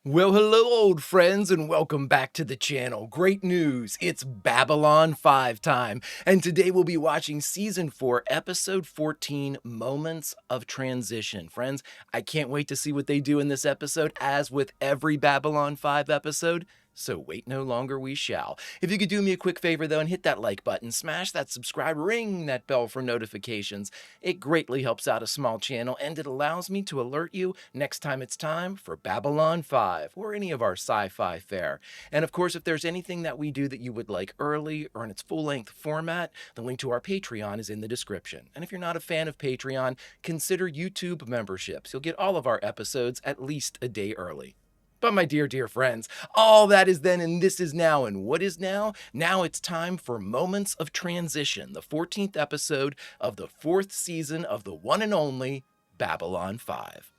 Well, hello, old friends, and welcome back to the channel. Great news, it's Babylon 5 time, and today we'll be watching Season 4, Episode 14, Moments of Transition. Friends, I can't wait to see what they do in this episode, as with every Babylon 5 episode. So wait no longer, we shall. If you could do me a quick favor, though, and hit that like button, smash that subscribe, ring that bell for notifications. It greatly helps out a small channel, and it allows me to alert you next time it's time for Babylon 5 or any of our sci-fi fare. And of course, if there's anything that we do that you would like early or in its full-length format, the link to our Patreon is in the description. And if you're not a fan of Patreon, consider YouTube memberships. You'll get all of our episodes at least a day early. But my dear, dear friends, all that is then and this is now. And what is now? Now it's time for Moments of Transition, the 14th episode of the 4th season of the one and only Babylon 5.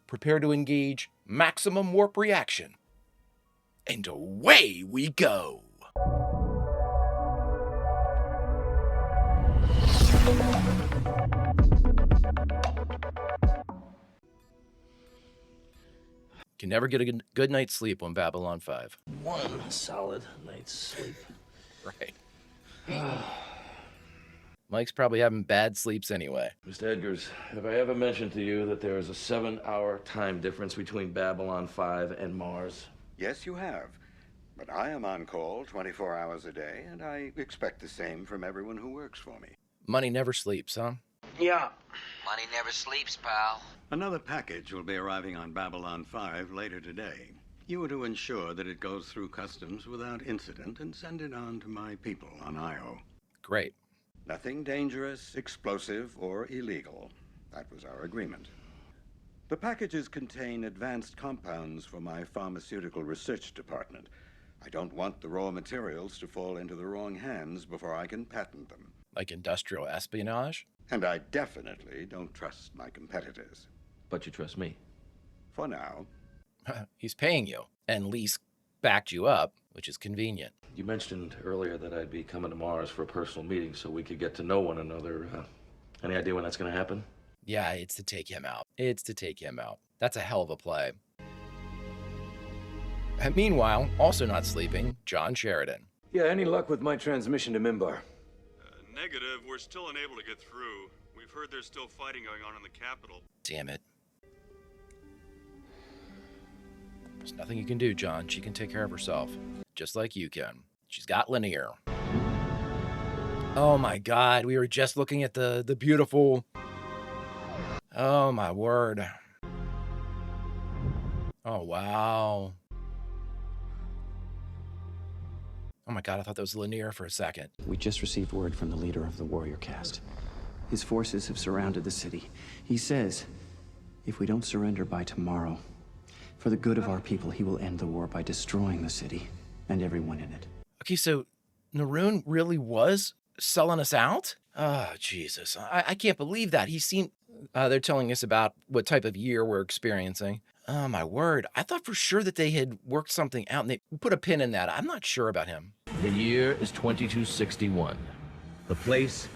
Prepare to engage maximum warp reaction. And away we go! Can never get a good night's sleep on Babylon 5. One solid night's sleep. Right. Mike's probably having bad sleeps anyway. Mr. Edgars, have I ever mentioned to you that there is a 7-hour time difference between Babylon 5 and Mars? Yes, you have. But I am on call 24 hours a day, and I expect the same from everyone who works for me. Money never sleeps, huh? Yeah. Money never sleeps, pal. Another package will be arriving on Babylon 5 later today. You are to ensure that it goes through customs without incident and send it on to my people on Io. Great. Nothing dangerous, explosive, or illegal. That was our agreement. The packages contain advanced compounds for my pharmaceutical research department. I don't want the raw materials to fall into the wrong hands before I can patent them. Like industrial espionage? And I definitely don't trust my competitors. But you trust me. For now. He's paying you, and Lise backed you up, which is convenient. You mentioned earlier that I'd be coming to Mars for a personal meeting so we could get to know one another. Any idea when that's going to happen? Yeah, it's to take him out. It's to take him out. That's a hell of a play. And meanwhile, also not sleeping, John Sheridan. Yeah, any luck with my transmission to Mimbar? Negative. We're still unable to get through. We've heard there's still fighting going on in the capital. Damn it. There's nothing you can do, John. She can take care of herself. Just like you can. She's got linear. Oh my god, we were just looking at the beautiful... Oh my word. Oh wow. Oh my god, I thought that was linear for a second. We just received word from the leader of the warrior caste. His forces have surrounded the city. He says, if we don't surrender by tomorrow, for the good of our people, he will end the war by destroying the city and everyone in it. Okay, so Naroon really was selling us out? Oh, Jesus. I can't believe that. He seemed... they're telling us about what type of year we're experiencing. Oh, my word. I thought for sure that they had worked something out, and they put a pin in that. I'm not sure about him. The year is 2261. The place?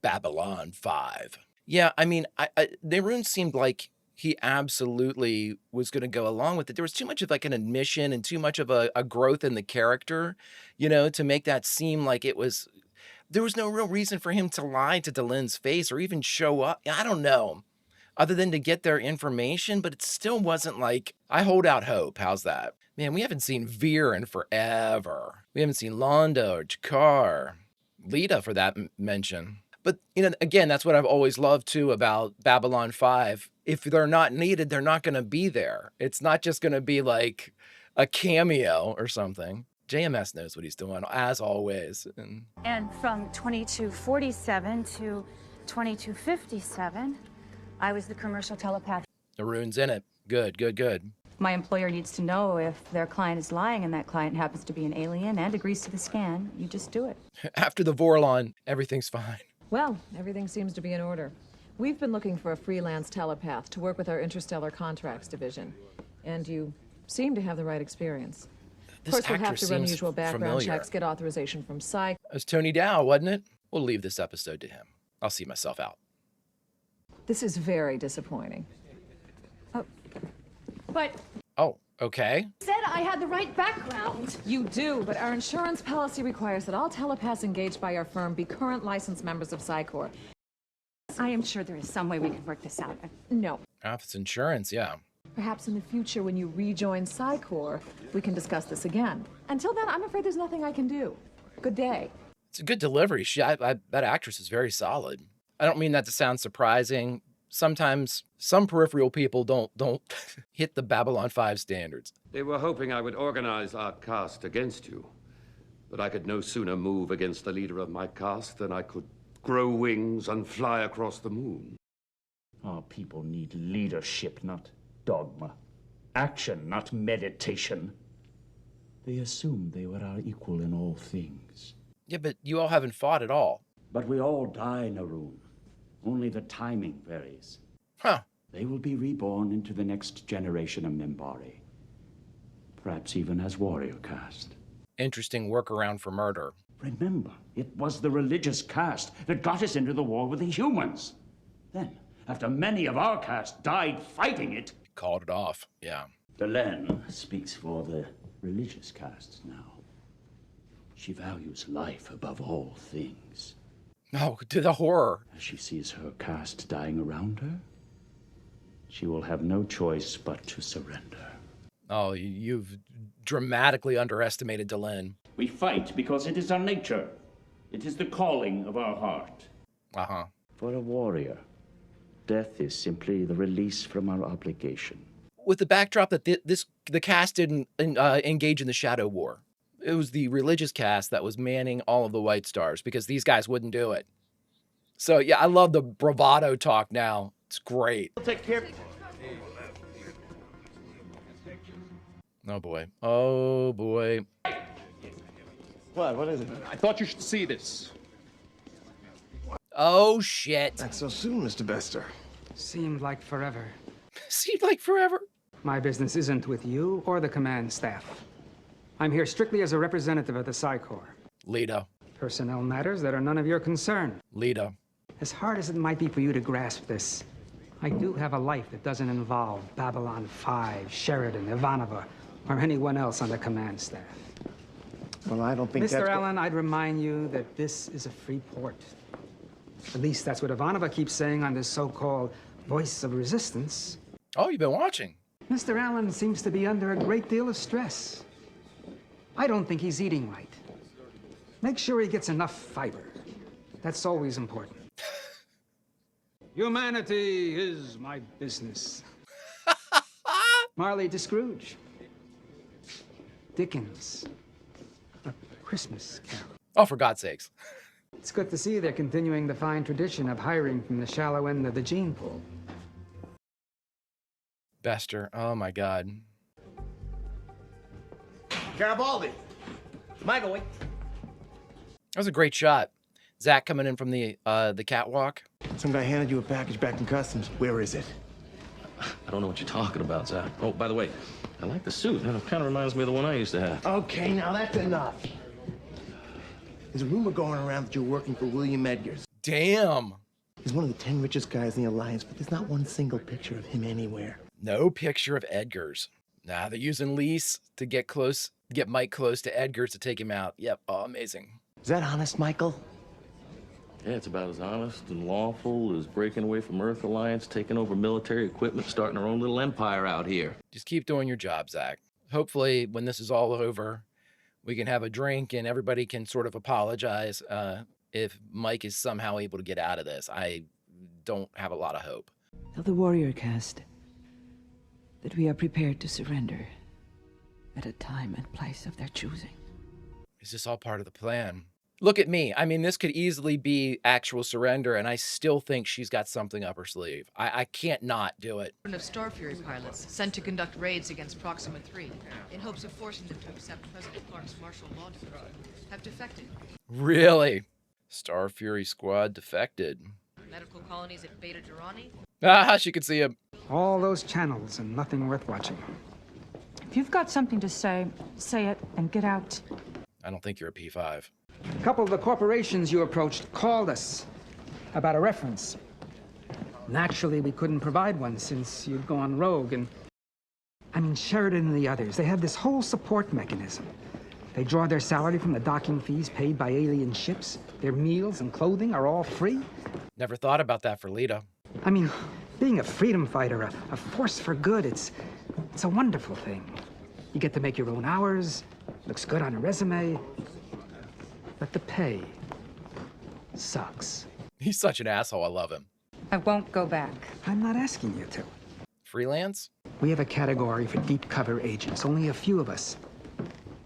Babylon 5. Yeah, I mean, Naroon seemed like he absolutely was going to go along with it. There was too much of like an admission and too much of a growth in the character, you know, to make that seem like it was... There was no real reason for him to lie to Delenn's face or even show up. I don't know. Other than to get their information, but it still wasn't like, I hold out hope. How's that? Man, we haven't seen Veer in forever. We haven't seen Londa or Jakar. Lita, for that mention. But, you know, again, that's what I've always loved, too, about Babylon 5. If they're not needed, they're not going to be there. It's not just going to be like a cameo or something. JMS knows what he's doing, as always. And from 2247 to 2257, I was the commercial telepath. Naroon's in it. Good, good, good. My employer needs to know if their client is lying and that client happens to be an alien and agrees to the scan. You just do it. After the Vorlon, everything's fine. Well, everything seems to be in order. We've been looking for a freelance telepath to work with our interstellar contracts division. And you seem to have the right experience. Of course, we'll have to run usual background checks, get authorization from Psych. It was Tony Dow, wasn't it? We'll leave this episode to him. I'll see myself out. This is very disappointing. But... Oh, Okay. Said I had the right background. You do, but our insurance policy requires that all telepaths engaged by our firm be current licensed members of Psy-Corps. I am sure there is some way we can work this out. No. If it's insurance, yeah. Perhaps in the future, when you rejoin Psy-Corps, we can discuss this again. Until then, I'm afraid there's nothing I can do. Good day. It's a good delivery. That actress is very solid. I don't mean that to sound surprising. Sometimes some peripheral people don't hit the Babylon 5 standards. They were hoping I would organize our caste against you. But I could no sooner move against the leader of my caste than I could grow wings and fly across the moon. Our people need leadership, not dogma. Action, not meditation. They assumed they were our equal in all things. Yeah, but you all haven't fought at all. But we all die, Naroon. Only the timing varies. Huh. They will be reborn into the next generation of Minbari. Perhaps even as warrior caste. Interesting workaround for murder. Remember, it was the religious caste that got us into the war with the humans. Then, after many of our caste died fighting it... Called it off, yeah. Delenn speaks for the religious castes now. She values life above all things. Oh, to the horror. As she sees her caste dying around her, she will have no choice but to surrender. Oh, you've dramatically underestimated Delenn. We fight because it is our nature. It is the calling of our heart. Uh-huh. For a warrior, death is simply the release from our obligation. With the backdrop that the cast didn't engage in the Shadow War. It was the religious cast that was manning all of the White Stars because these guys wouldn't do it. So, yeah, I love the bravado talk now. It's great. We'll take care. Oh, boy. Oh, boy. What is it? I thought you should see this. Oh, shit. Not so soon, Mr. Bester. Seemed like forever. Seemed like forever? My business isn't with you or the command staff. I'm here strictly as a representative of the Psy-Corps. Lita. Personnel matters that are none of your concern. Lita. As hard as it might be for you to grasp this, I do have a life that doesn't involve Babylon 5, Sheridan, Ivanova, or anyone else on the command staff. Well, I don't think Mr. Allen, I'd remind you that this is a free port. At least that's what Ivanova keeps saying on this so-called voice of resistance. Oh, you've been watching. Mr. Allen seems to be under a great deal of stress. I don't think he's eating right. Make sure he gets enough fiber. That's always important. Humanity is my business. Marley to Scrooge. Dickens. A Christmas Carol. Oh, for God's sakes. It's good to see they're continuing the fine tradition of hiring from the shallow end of the gene pool. Bester. Oh, my God. Garibaldi. Michael, wait. That was a great shot. Zach coming in from the catwalk. Some guy handed you a package back in customs. Where is it? I don't know what you're talking about, Zach. Oh, by the way, I like the suit. It kind of reminds me of the one I used to have. Okay, now that's enough. There's a rumor going around that you're working for William Edgars. Damn. He's one of the 10 richest guys in the Alliance, but there's not one single picture of him anywhere. No picture of Edgars. Nah, they're using Lise to get Mike close to Edgars to take him out. Yep, oh, amazing. Is that honest, Michael? Yeah, it's about as honest and lawful as breaking away from Earth Alliance, taking over military equipment, starting our own little empire out here. Just keep doing your job, Zach. Hopefully, when this is all over, we can have a drink and everybody can sort of apologize if Mike is somehow able to get out of this. I don't have a lot of hope. Tell the warrior caste that we are prepared to surrender at a time and place of their choosing. Is this all part of the plan? Look at me. I mean, this could easily be actual surrender, and I still think she's got something up her sleeve. I can't not do it. Of Starfury pilots sent to conduct raids against Proxima 3 in hopes of forcing them to accept President Clark's martial law decree have defected. Really? Star Fury squad defected. Medical colonies at Beta Durrani. Ah, she could see him. All those channels and nothing worth watching. If you've got something to say, say it and get out. I don't think you're a P5. A couple of the corporations you approached called us about a reference. Naturally, we couldn't provide one since you'd gone rogue, and I mean, Sheridan and the others, they have this whole support mechanism. They draw their salary from the docking fees paid by alien ships. Their meals and clothing are all free. Never thought about that for Lita. I mean, being a freedom fighter, a force for good, it's a wonderful thing. You get to make your own hours, looks good on a resume, but the pay sucks. He's such an asshole, I love him. I won't go back. I'm not asking you to. Freelance? We have a category for deep cover agents. Only a few of us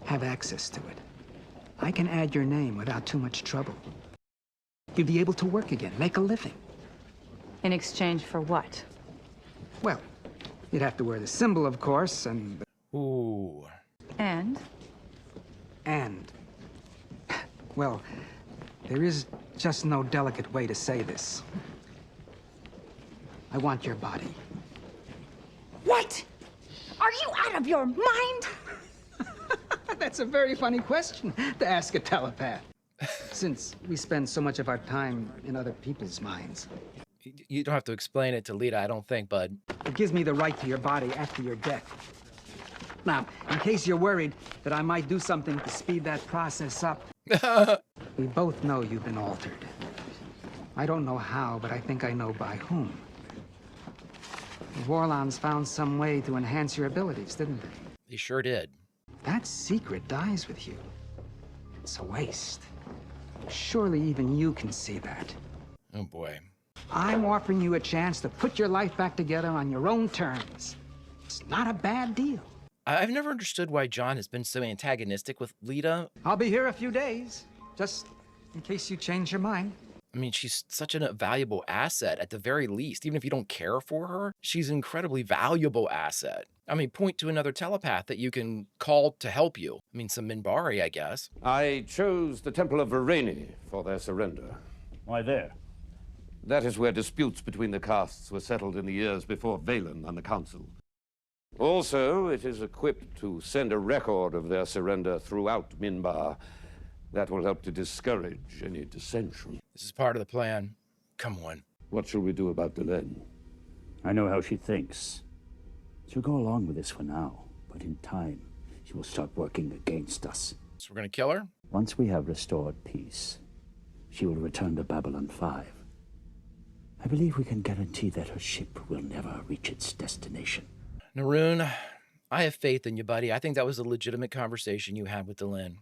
have access to it. I can add your name without too much trouble. You'd be able to work again, make a living. In exchange for what? Well, you'd have to wear the symbol, of course, and... Ooh. And? Well, there is just no delicate way to say this. I want your body. What? Are you out of your mind? That's a very funny question to ask a telepath, since we spend so much of our time in other people's minds. You don't have to explain it to Lita, I don't think, bud. It gives me the right to your body after your death. Now, in case you're worried that I might do something to speed that process up, we both know you've been altered. I don't know how, but I think I know by whom. The Warlons found some way to enhance your abilities, didn't they? They sure did. That secret dies with you. It's a waste. Surely even you can see that. Oh boy. I'm offering you a chance to put your life back together on your own terms. It's not a bad deal. I've never understood why John has been so antagonistic with Lita. I'll be here a few days, just in case you change your mind. I mean, she's such a valuable asset at the very least. Even if you don't care for her, she's an incredibly valuable asset. I mean, point to another telepath that you can call to help you. I mean, some Minbari, I guess. I chose the Temple of Vareni for their surrender. Why there? That is where disputes between the castes were settled in the years before Valen and the Council. Also, it is equipped to send a record of their surrender throughout Minbar. That will help to discourage any dissension. This is part of the plan. Come on. What shall we do about Delenn? I know how she thinks. She'll go along with this for now, but in time, she will start working against us. So we're gonna kill her? Once we have restored peace, she will return to Babylon 5. I believe we can guarantee that her ship will never reach its destination. Naroon, I have faith in you, buddy. I think that was a legitimate conversation you had with Delenn.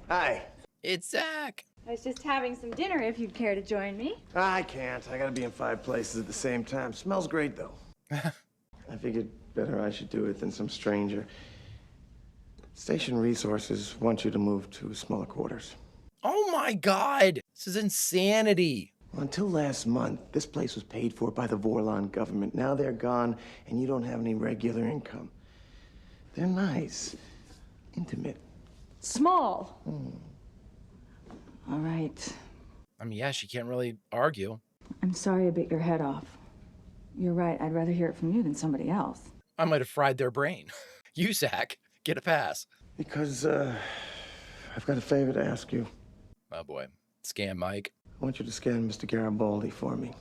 Hi. It's Zach. I was just having some dinner if you'd care to join me. I can't. I gotta be in 5 places at the same time. Smells great, though. I figured better I should do it than some stranger. Station Resources want you to move to smaller quarters. Oh my God. This is insanity. Well, until last month, this place was paid for by the Vorlon government. Now they're gone, and you don't have any regular income. They're nice. Intimate. Small. All right. I mean, yeah, she can't really argue. I'm sorry I bit your head off. You're right. I'd rather hear it from you than somebody else. I might have fried their brain. You, Zach, get a pass. Because, I've got a favor to ask you. Oh boy. Scam Mike. I want you to scan Mr. Garibaldi for me.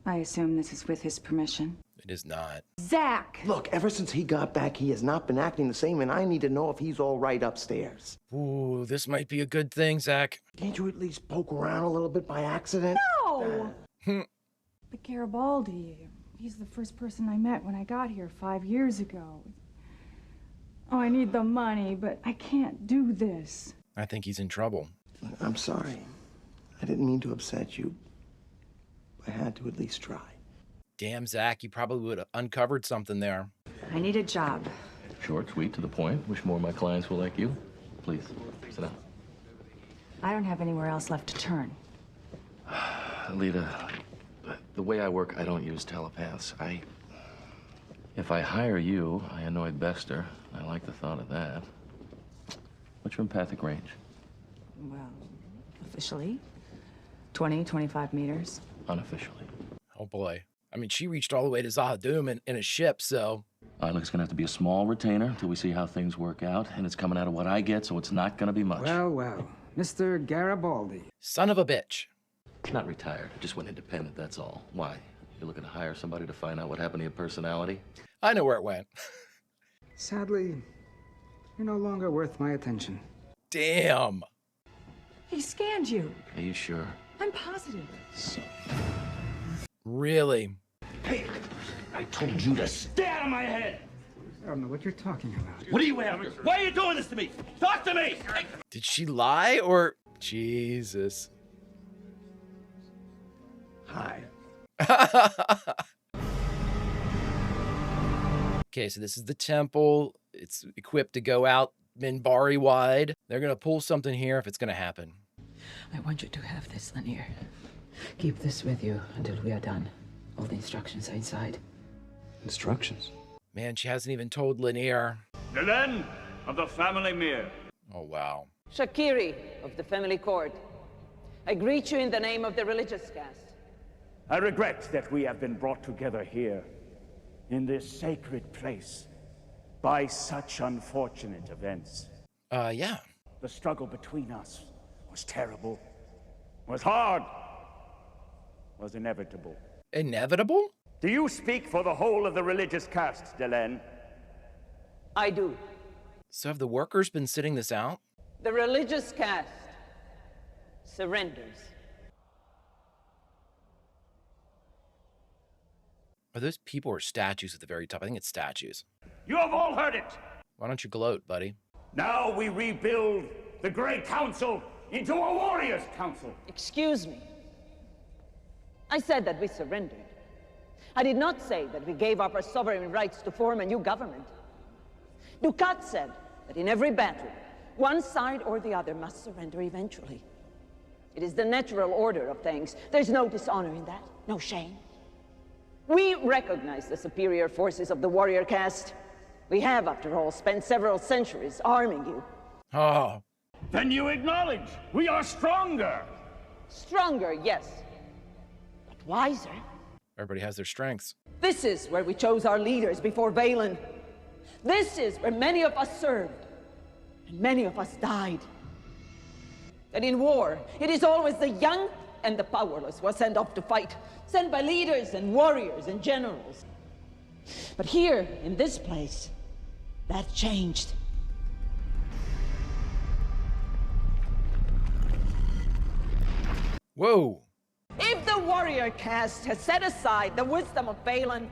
I assume this is with his permission. It is not. Zach! Look, ever since he got back, he has not been acting the same, and I need to know if he's all right upstairs. Ooh, this might be a good thing, Zach. Can't you at least poke around a little bit by accident? No! But Garibaldi, he's the first person I met when I got here 5 years ago. Oh, I need the money, but I can't do this. I think he's in trouble. I'm sorry. I didn't mean to upset you. I had to at least try. Damn, Zach, you probably would have uncovered something there. I need a job. Short, sweet, to the point. Wish more of my clients were like you. Please, sit down. I don't have anywhere else left to turn. Lita, the way I work, I don't use telepaths. If I hire you, I annoy Bester. I like the thought of that. What's your empathic range? Well, officially, 20, 25 meters. Unofficially. Oh boy. I mean, she reached all the way to Zahadum in a ship, so... All right, look, it's gonna have to be a small retainer until we see how things work out, and it's coming out of what I get, so it's not gonna be much. Well, well. Mr. Garibaldi. Son of a bitch. Not retired, I just went independent, that's all. Why? You're looking to hire somebody to find out what happened to your personality? I know where it went. Sadly, you're no longer worth my attention. Damn. He scanned you. Are you sure? I'm positive. Really? Hey, I told you to stay out of my head! I don't know what you're talking about. What are you after? Why are you doing this to me? Talk to me! Did she lie or... Jesus. Hi. Okay, so this is the temple. It's equipped to go out Minbari wide. They're gonna pull something here if it's gonna happen. I want you to have this, Lanier. Keep this with you until we are done. All the instructions are inside. Instructions? Man, she hasn't even told Lanier. Dylan of the family Mir. Oh, wow. Shakiri of the family court. I greet you in the name of the religious caste. I regret that we have been brought together here, in this sacred place, by such unfortunate events. Yeah. The struggle between us was terrible, was hard, was inevitable. Inevitable? Do you speak for the whole of the religious caste, Dylan? I do. So have the workers been sitting this out? The religious caste surrenders. Are those people or statues at the very top? I think it's statues. You have all heard it! Why don't you gloat, buddy? Now we rebuild the Great Council into a warrior's council. Excuse me. I said that we surrendered. I did not say that we gave up our sovereign rights to form a new government. Dukat said that in every battle, one side or the other must surrender eventually. It is the natural order of things. There's no dishonor in that, no shame. We recognize the superior forces of the warrior caste. We have, after all, spent several centuries arming you. Oh. Then you acknowledge we are stronger. Stronger, yes. But wiser. Everybody has their strengths. This is where we chose our leaders before Valen. This is where many of us served, and many of us died. And in war, it is always the young and the powerless who are sent off to fight, sent by leaders and warriors and generals. But here, in this place, that changed. Whoa. If the warrior caste has set aside the wisdom of Valen,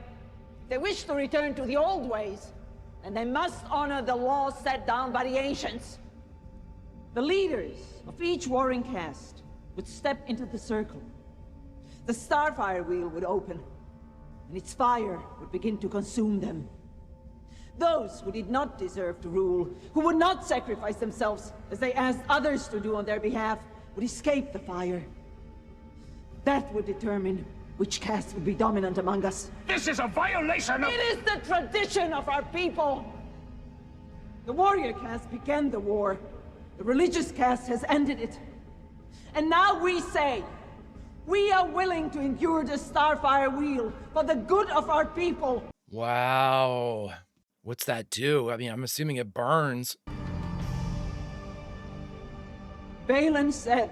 they wish to return to the old ways, and they must honor the laws set down by the ancients. The leaders of each warring caste would step into the circle. The starfire wheel would open, and its fire would begin to consume them. Those who did not deserve to rule, who would not sacrifice themselves as they asked others to do on their behalf, would escape the fire. That would determine which caste would be dominant among us. This is a violation of... It is the tradition of our people. The warrior caste began the war. The religious caste has ended it. And now we say, we are willing to endure the starfire wheel for the good of our people. Wow. What's that do? I mean, I'm assuming it burns. Valen said,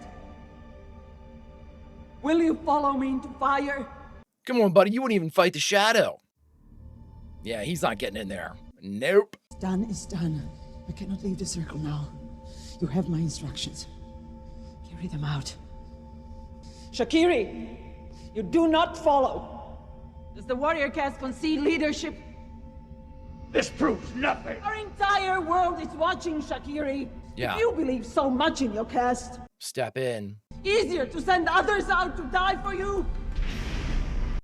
will you follow me into fire? Come on, buddy. You wouldn't even fight the shadow. Yeah, he's not getting in there. Nope. Done is done. We cannot leave the circle now. You have my instructions. Carry them out. Shakiri, you do not follow. Does the warrior caste concede leadership? This proves nothing. Our entire world is watching, Shakiri. Yeah. If you believe so much in your caste, step in. Easier to send others out to die for you.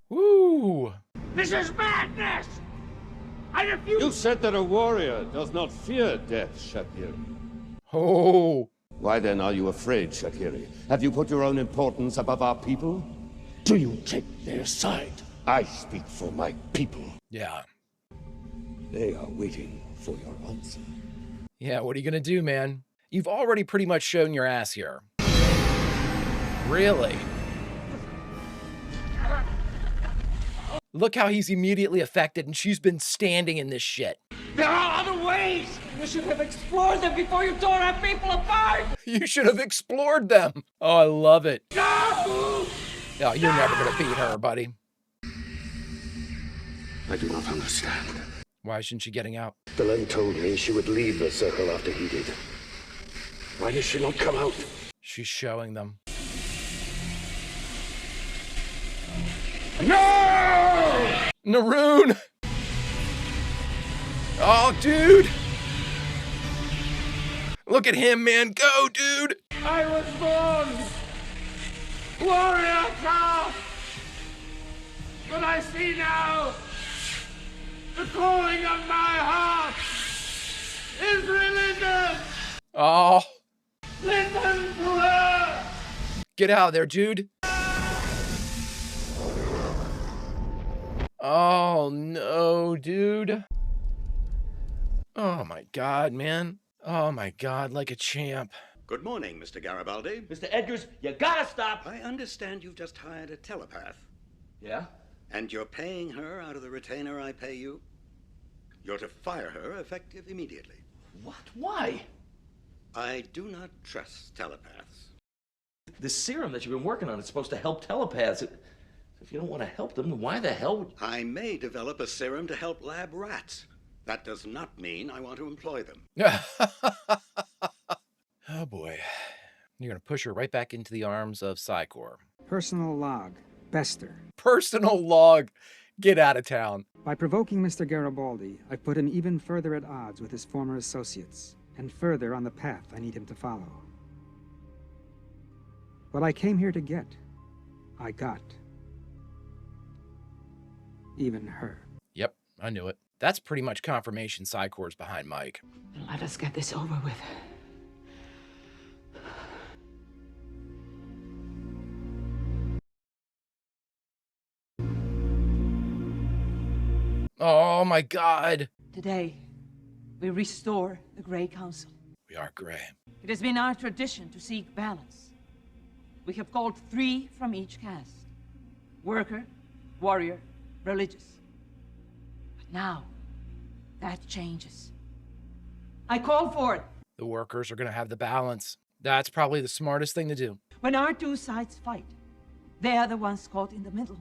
Woo! This is madness! I refuse. You said that a warrior does not fear death, Shakiri. Oh. Why then are you afraid, Shakiri? Have you put your own importance above our people? Do you take their side? I speak for my people. Yeah. They are waiting for your answer. Yeah, what are you gonna do, man? You've already pretty much shown your ass here. Really? Look how he's immediately affected, and she's been standing in this shit. There are other ways! You should have explored them before you tore our people apart! You should have explored them! Oh, I love it. No! No, you're never gonna beat her, buddy. I do not understand. Why isn't she getting out? Belen told me she would leave the circle after he did. Why does she not come out? She's showing them. No! Naroon! Oh, dude! Look at him, man. Go, dude! I was born warrior craft, but I see now the calling of my heart is religion. Oh. Listen to her. Get out of there, dude. Oh, no, dude. Oh, my God, man. Oh, my God, like a champ. Good morning, Mr. Garibaldi. Mr. Edgars, you gotta stop! I understand you've just hired a telepath. Yeah? And you're paying her out of the retainer I pay you? You're to fire her effective immediately. What? Why? I do not trust telepaths. This serum that you've been working on is supposed to help telepaths. If you don't want to help them, then why the hell would... I may develop a serum to help lab rats. That does not mean I want to employ them. Oh boy. You're gonna push her right back into the arms of Psycor. Personal log, Bester. Personal log. Get out of town. By provoking Mr. Garibaldi, I've put him even further at odds with his former associates, and further on the path I need him to follow. What I came here to get, I got. Even her. Yep, I knew it. That's pretty much confirmation Psycor's behind Mike. Let us get this over with. Oh my God. Today, we restore the Grey Council. We are Grey. It has been our tradition to seek balance. We have called 3 from each caste. Worker, warrior, religious. But now, that changes. I call for it. The workers are gonna have the balance. That's probably the smartest thing to do. When our 2 sides fight, they are the ones caught in the middle,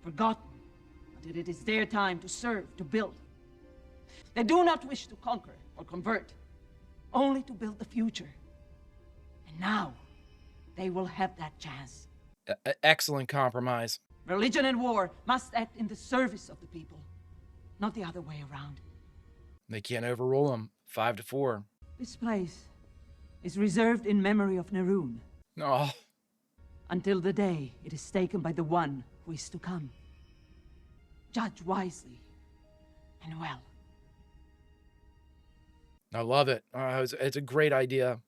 forgotten until it is their time to serve, to build. They do not wish to conquer or convert, only to build the future. And now, they will have that chance. Excellent compromise. Religion and war must act in the service of the people, not the other way around. They can't overrule them. 5-4. This place is reserved in memory of Naroon. Oh. Until the day it is taken by the one who is to come. Judge wisely and well. I love it. It's a great idea.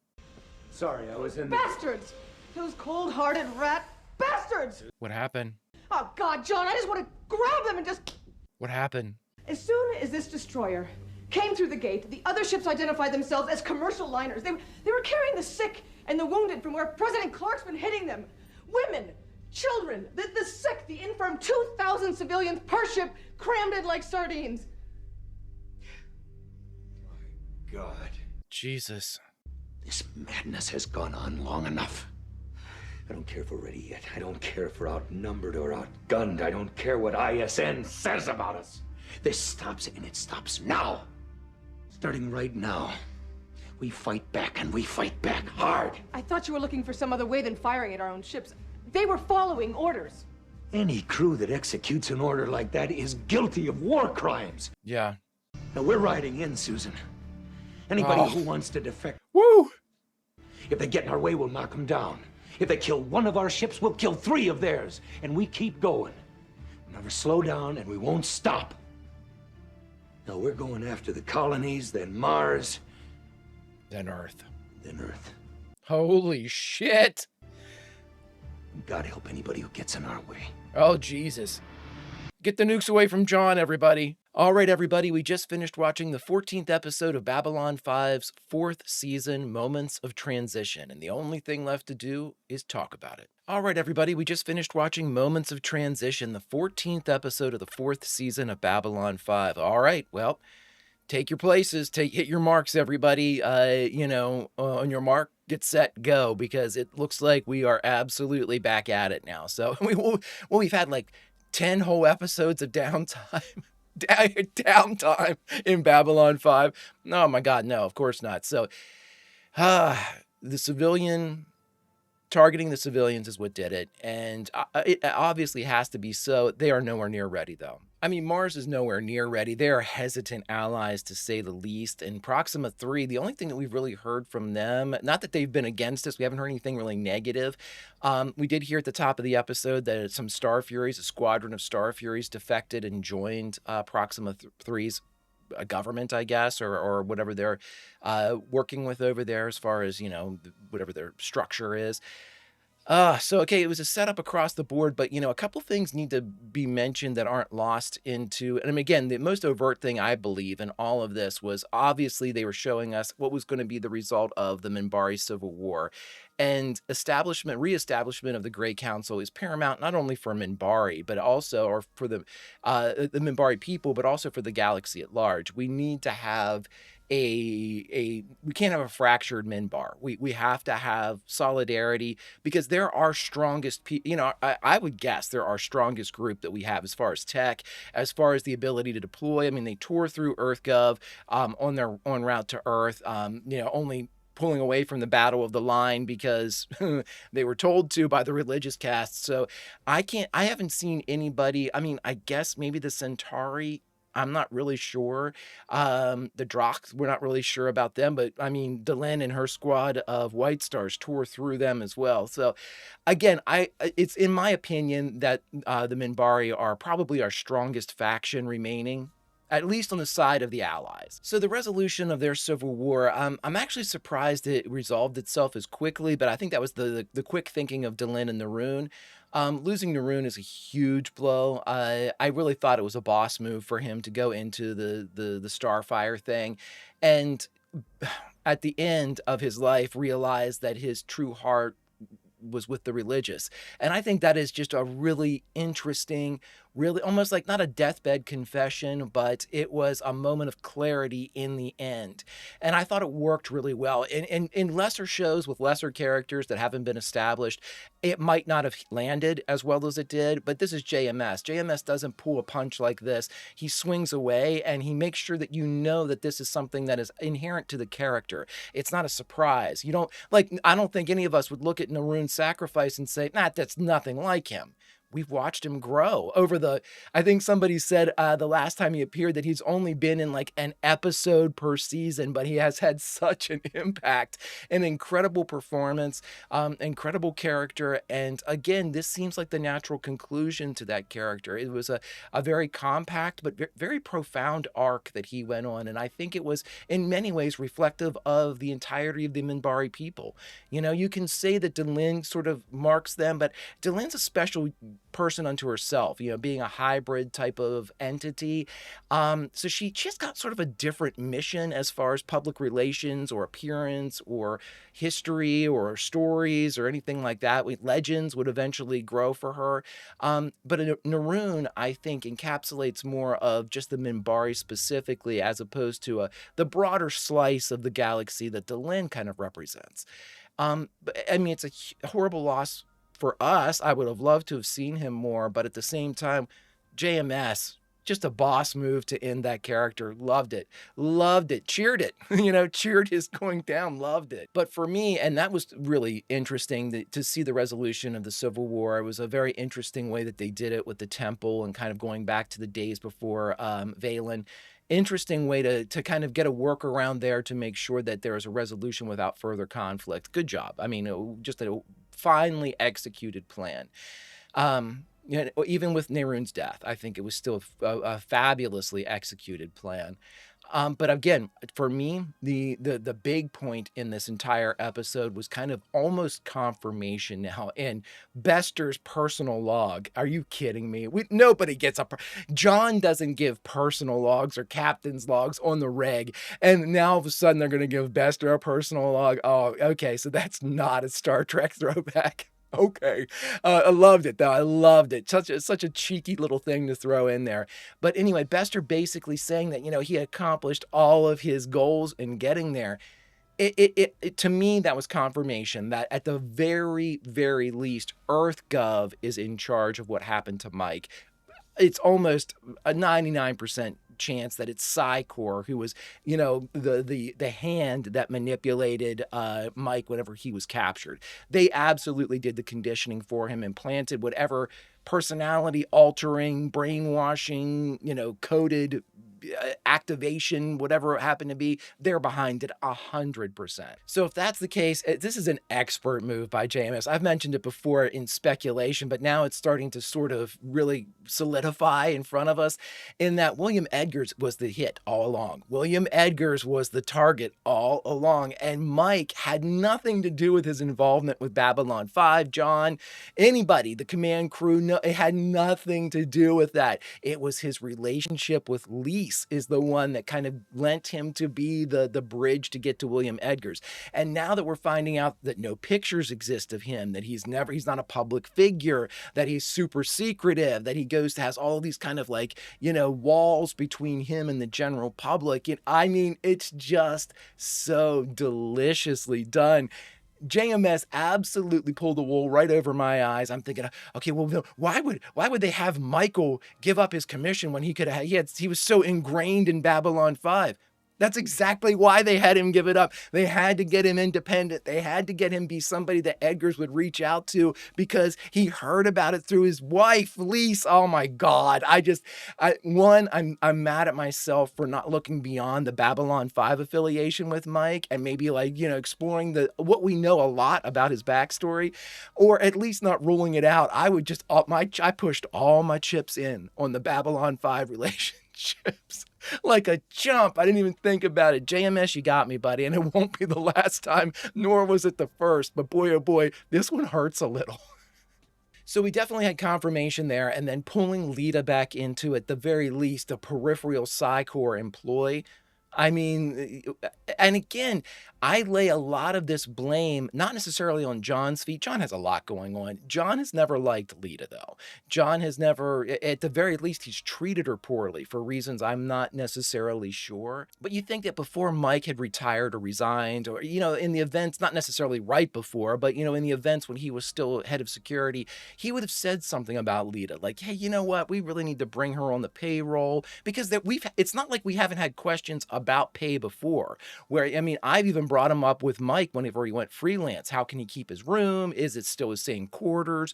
Sorry, I was in the... Bastards! Those cold-hearted rat bastards! What happened? Oh, God, John, I just want to grab them and just... What happened? As soon as this destroyer came through the gate, the other ships identified themselves as commercial liners. They were carrying the sick and the wounded from where President Clark's been hitting them. Women, children, the sick, the infirm, 2,000 civilians per ship crammed in like sardines. God. Jesus. This madness has gone on long enough. I don't care if we're ready yet. I don't care if we're outnumbered or outgunned. I don't care what ISN says about us. This stops, and it stops now. Starting right now. We fight back, and we fight back hard. I thought you were looking for some other way than firing at our own ships. They were following orders. Any crew that executes an order like that is guilty of war crimes. Yeah. Now, we're riding in, Susan. Anybody who wants to defect... Woo! If they get in our way, we'll knock them down. If they kill one of our ships, we'll kill 3 of theirs. And we keep going. We'll never slow down, and we won't stop. Now, we're going after the colonies, then Mars. Then Earth. Then Earth. Holy shit! God help anybody who gets in our way. Oh, Jesus. Get the nukes away from John, everybody. All right, everybody, we just finished watching the 14th episode of Babylon 5's 4th season, Moments of Transition, and the only thing left to do is talk about it. All right, everybody, we just finished watching Moments of Transition, the 14th episode of the 4th season of Babylon 5. All right, well, take your places, hit your marks, everybody. On your mark, get set, go, because it looks like we are absolutely back at it now. So we've had like 10 whole episodes of downtime. downtime in Babylon 5. Oh my God, no, of course not. So the civilian targeting the civilians is what did it, and it obviously has to be so. They are nowhere near ready, though. I mean, Mars is nowhere near ready. They are hesitant allies, to say the least. And Proxima 3, the only thing that we've really heard from them, not that they've been against us, we haven't heard anything really negative. We did hear at the top of the episode that some Star Furies, a squadron of Star Furies, defected and joined Proxima 3's a government, I guess, or whatever they're working with over there, as far as, you know, whatever their structure is. So, okay, it was a setup across the board, but, you know, a couple things need to be mentioned that aren't lost into, and I mean, again, the most overt thing I believe in all of this was obviously they were showing us what was going to be the result of the Minbari Civil War. And reestablishment of the Grey Council is paramount, not only for Minbari, but also, or for the Minbari people, but also for the galaxy at large. We need to have we can't have a fractured Minbar. We have to have solidarity, because they're our strongest you know, I would guess they're our strongest group that we have as far as tech, as far as the ability to deploy. I mean, they tore through EarthGov on their route to Earth, you know, only pulling away from the Battle of the Line because they were told to by the religious caste. So I haven't seen anybody. I mean, I guess maybe the Centauri, I'm not really sure. The Drox, we're not really sure about them, but I mean, Delenn and her squad of White Stars tore through them as well. So again, it's in my opinion that the Minbari are probably our strongest faction remaining, at least on the side of the Allies. So the resolution of their civil war, I'm actually surprised it resolved itself as quickly, but I think that was the quick thinking of Delenn and Naroon. Losing Naroon is a huge blow. I really thought it was a boss move for him to go into the Starfire thing, and at the end of his life realized that his true heart was with the religious. And I think that is just a really interesting, really almost like not a deathbed confession, but it was a moment of clarity in the end. And I thought it worked really well. In lesser shows with lesser characters that haven't been established, it might not have landed as well as it did, but this is JMS. JMS doesn't pull a punch like this. He swings away and he makes sure that you know that this is something that is inherent to the character. It's not a surprise. You don't, like, I don't think any of us would look at Naroon's sacrifice and say, nah, that's nothing like him. We've watched him grow over I think somebody said the last time he appeared that he's only been in like an episode per season, but he has had such an impact, an incredible performance, incredible character. And again, this seems like the natural conclusion to that character. It was a very compact, but very profound arc that he went on. And I think it was in many ways reflective of the entirety of the Minbari people. You know, you can say that Delenn sort of marks them, but Delenn's a special person unto herself, you know, being a hybrid type of entity. So she's got sort of a different mission as far as public relations or appearance or history or stories or anything like that. Legends would eventually grow for her. But Naroon, I think, encapsulates more of just the Minbari specifically, as opposed to the broader slice of the galaxy that Delenn kind of represents. But I mean, it's a horrible loss for us. I would have loved to have seen him more, but at the same time, JMS, just a boss move to end that character. Loved it. Cheered it. You know, cheered his going down. Loved it. But for me, and that was really interesting to see the resolution of the Civil War. It was a very interesting way that they did it with the temple and kind of going back to the days before Valen. Interesting way to kind of get a workaround there to make sure that there is a resolution without further conflict. Good job. I mean, just a finely executed plan. You know, even with Naroon's death, I think it was still a fabulously executed plan. But again, for me, the big point in this entire episode was kind of almost confirmation now in Bester's personal log. Are you kidding me? Nobody gets John doesn't give personal logs or captain's logs on the reg, and now all of a sudden they're going to give Bester a personal log. Oh, okay, so that's not a Star Trek throwback. Okay. I loved it, though. I loved it. Such a cheeky little thing to throw in there. But anyway, Bester basically saying that, you know, he accomplished all of his goals in getting there. To me, that was confirmation that at the very, very least, EarthGov is in charge of what happened to Mike. it's almost a 99% chance that it's Psy-Corps who was, the hand that manipulated Mike whenever he was captured. They absolutely did the conditioning for him, implanted whatever personality altering, brainwashing, coded activation, whatever it happened to be, they're behind it 100%. So if that's the case, this is an expert move by JMS. I've mentioned it before in speculation, but now it's starting to sort of really solidify in front of us in that William Edgars was the hit all along. William Edgars was the target all along, and Mike had nothing to do with his involvement with Babylon 5, John, anybody, the command crew, no, it had nothing to do with that. It was his relationship with Lisa is the one that kind of lent him to be the bridge to get to William Edgars. And now that we're finding out that no pictures exist of him, that he's not a public figure, that he's super secretive, that he has all these kind of walls between him and the general public. I mean, it's just so deliciously done. JMS absolutely pulled the wool right over my eyes. I'm thinking, okay, well, why would they have Michael give up his commission when he was so ingrained in Babylon 5? That's exactly why they had him give it up. They had to get him independent. They had to get him be somebody that Edgars would reach out to because he heard about it through his wife, Lisa. Oh my God. I'm mad at myself for not looking beyond the Babylon 5 affiliation with Mike and maybe exploring what we know a lot about his backstory, or at least not ruling it out. I pushed all my chips in on the Babylon 5 relationships. Like a chump. I didn't even think about it. JMS, you got me, buddy. And it won't be the last time, nor was it the first. But boy, oh boy, this one hurts a little. So we definitely had confirmation there. And then pulling Lita back into, at the very least, a peripheral Psy-Corps employee. I mean, and again, I lay a lot of this blame, not necessarily on John's feet. John has a lot going on. John has never liked Lita, though. John has never, at the very least, he's treated her poorly for reasons I'm not necessarily sure. But you think that before Mike had retired or resigned, or, in the events, not necessarily right before, but, in the events when he was still head of security, he would have said something about Lita, like, hey, you know what? We really need to bring her on the payroll, because it's not like we haven't had questions about pay before, where, I've even brought him up with Mike whenever he went freelance. How can he keep his room? Is it still his same quarters?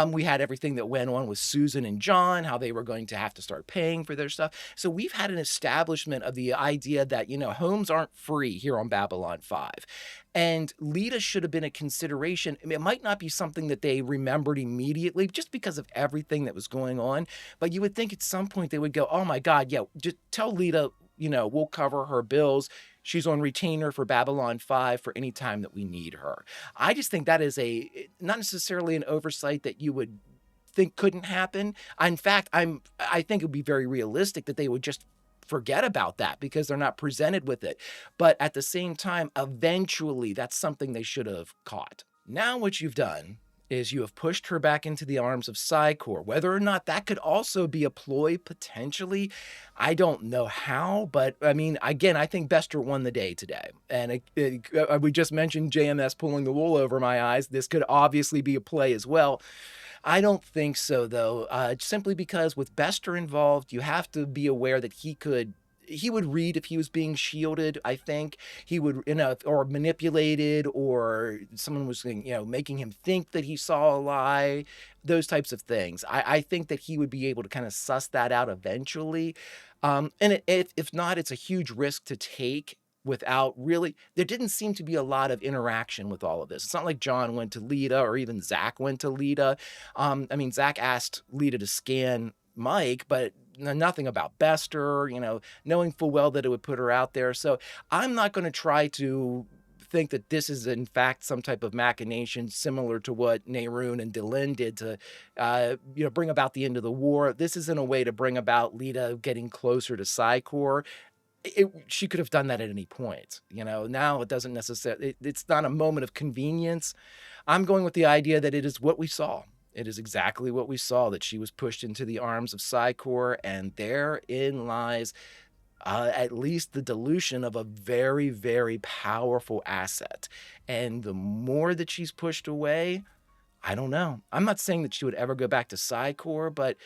We had everything that went on with Susan and John, how they were going to have to start paying for their stuff. So we've had an establishment of the idea that, homes aren't free here on Babylon 5. And Lita should have been a consideration. It might not be something that they remembered immediately just because of everything that was going on, but you would think at some point they would go, oh my God, yeah, just tell Lita, we'll cover her bills. She's on retainer for Babylon 5 for any time that we need her. I just think that is not necessarily an oversight that you would think couldn't happen. In fact, I think it would be very realistic that they would just forget about that because they're not presented with it. But at the same time, eventually that's something they should have caught. Now what you've done is you have pushed her back into the arms of Psy-Corps. Whether or not that could also be a ploy potentially, I don't know how, but again, I think Bester won the day today. And we just mentioned JMS pulling the wool over my eyes. This could obviously be a play as well. I don't think so, though, simply because with Bester involved, you have to be aware that he would read if he was being shielded. I think he would, or manipulated, or someone was, making him think that he saw a lie, those types of things. I think that he would be able to kind of suss that out eventually. And if not, it's a huge risk to take without really, there didn't seem to be a lot of interaction with all of this. It's not like John went to Lita or even Zach went to Lita. Zach asked Lita to scan Mike, but nothing about Bester, knowing full well that it would put her out there. So I'm not going to try to think that this is in fact some type of machination similar to what Nehruun and Delenn did to, bring about the end of the war. This isn't a way to bring about Lita getting closer to Psy-Corps. She could have done that at any point. Now it doesn't necessarily, it's not a moment of convenience. I'm going with the idea that it is what we saw. It is exactly what we saw, that she was pushed into the arms of Psy-Corps, and therein lies at least the dilution of a very, very powerful asset. And the more that she's pushed away, I don't know. I'm not saying that she would ever go back to Psy-Corps, but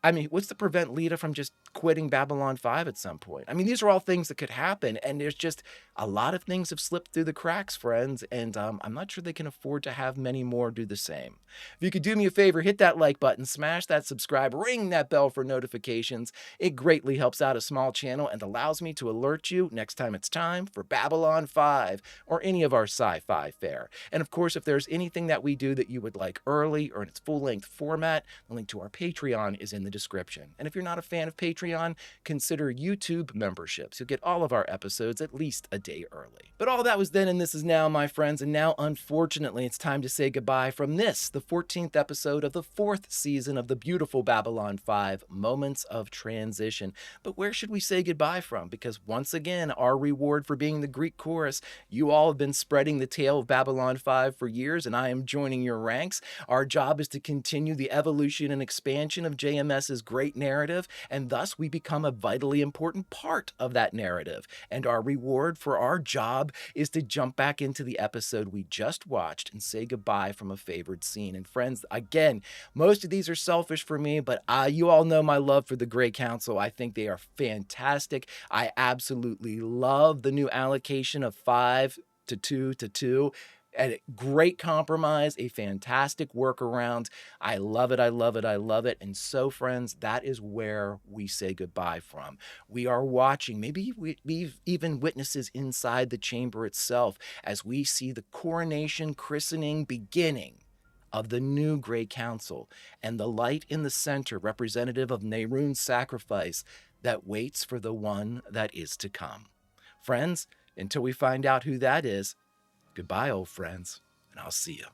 I mean, what's to prevent Lita from just quitting Babylon 5 at some point? I mean, these are all things that could happen, and there's just a lot of things have slipped through the cracks, friends, and I'm not sure they can afford to have many more do the same. If you could do me a favor, hit that like button, smash that subscribe, ring that bell for notifications. It greatly helps out a small channel and allows me to alert you next time it's time for Babylon 5 or any of our sci-fi fare. And of course, if there's anything that we do that you would like early or in its full-length format, the link to our Patreon is in the description. And if you're not a fan of Patreon, consider YouTube memberships. You'll get all of our episodes at least a day early. But all that was then and this is now, my friends, and now unfortunately it's time to say goodbye from this, the 14th episode of the 4th season of the beautiful Babylon 5, Moments of Transition. But where should we say goodbye from? Because once again, our reward for being the Greek chorus, you all have been spreading the tale of Babylon 5 for years, and I am joining your ranks. Our job is to continue the evolution and expansion of JMS's great narrative, and thus we become a vitally important part of that narrative. And our reward for our job is to jump back into the episode we just watched and say goodbye from a favored scene. And friends, again, most of these are selfish for me, but you all know my love for the Grey Council. I think they are fantastic. I absolutely love the new allocation of 5 to 2 to 2. A great compromise, a fantastic workaround. I love it, I love it, I love it. And so, friends, that is where we say goodbye from. We are watching, maybe we've even witnesses inside the chamber itself as we see the coronation, christening, beginning of the new Grey Council, and the light in the center, representative of Nehru's sacrifice that waits for the one that is to come. Friends, until we find out who that is, goodbye, old friends, and I'll see you.